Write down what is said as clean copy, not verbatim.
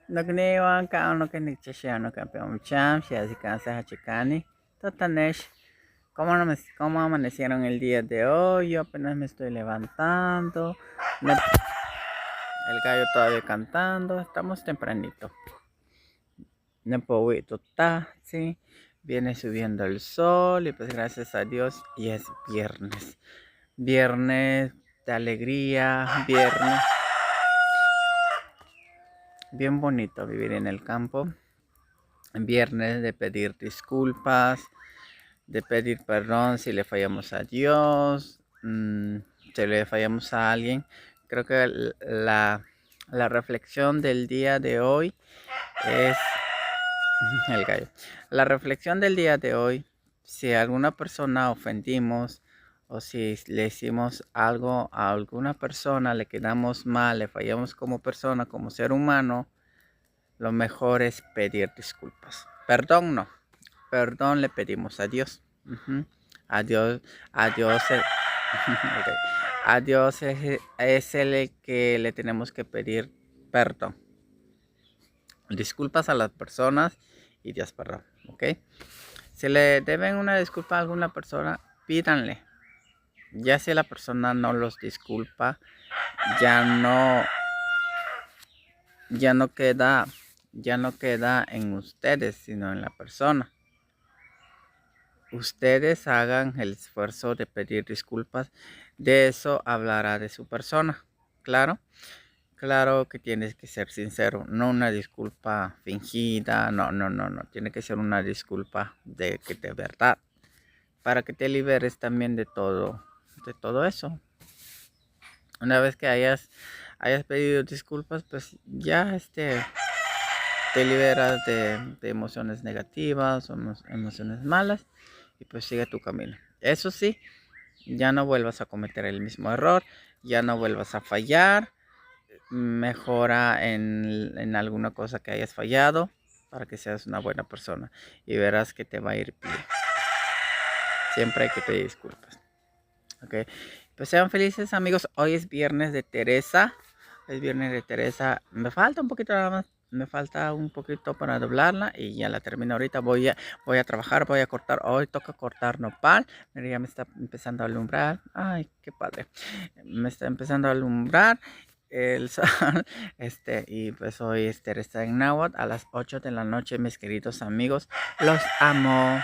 Nagniwan ka ano que nagchashano ka cham, si así cansa hachicani, totanesh. ¿Cómo amanecieron el día de hoy? Yo apenas me estoy levantando. El gallo todavía cantando. Estamos tempranito. Nepohuito sí. Viene subiendo el sol y pues gracias a Dios y es viernes. Viernes de alegría, viernes. Bien bonito vivir en el campo. Viernes de pedir disculpas, de pedir perdón si le fallamos a Dios, si le fallamos a alguien. Creo que la reflexión del día de hoy es el gallo. La reflexión del día de hoy, si a alguna persona ofendimos o si le hicimos algo a alguna persona, le quedamos mal, le fallamos como persona, como ser humano, lo mejor es pedir disculpas. Perdón no. Perdón le pedimos a Dios. A Dios, a Dios, okay. A Dios es el que le tenemos que pedir perdón. Disculpas a las personas y Dios perdón. ¿Ok? Si le deben una disculpa a alguna persona, pídanle. Ya si la persona no los disculpa, ya no queda en ustedes, sino en la persona. Ustedes hagan el esfuerzo de pedir disculpas, de eso hablará de su persona. Claro, claro que tienes que ser sincero, no una disculpa fingida, no, tiene que ser una disculpa de verdad, para que te liberes también de todo eso. Una vez que hayas pedido disculpas, pues ya te liberas de emociones negativas o emociones malas y pues sigue tu camino. Eso sí, ya no vuelvas a cometer el mismo error, ya no vuelvas a fallar, mejora en alguna cosa que hayas fallado para que seas una buena persona y verás que te va a ir bien. Siempre hay que pedir disculpas. Ok, pues sean felices amigos, hoy es viernes de Teresa. Es viernes de Teresa. Me falta un poquito nada más. Me falta un poquito para doblarla y ya la termino ahorita. Voy a trabajar, voy a cortar. Hoy toca cortar nopal. Mira, ya me está empezando a alumbrar. Ay, qué padre. Me está empezando a alumbrar el sol. Y pues hoy Teresa en Nahuatl a las 8 de la noche, mis queridos amigos. Los amo.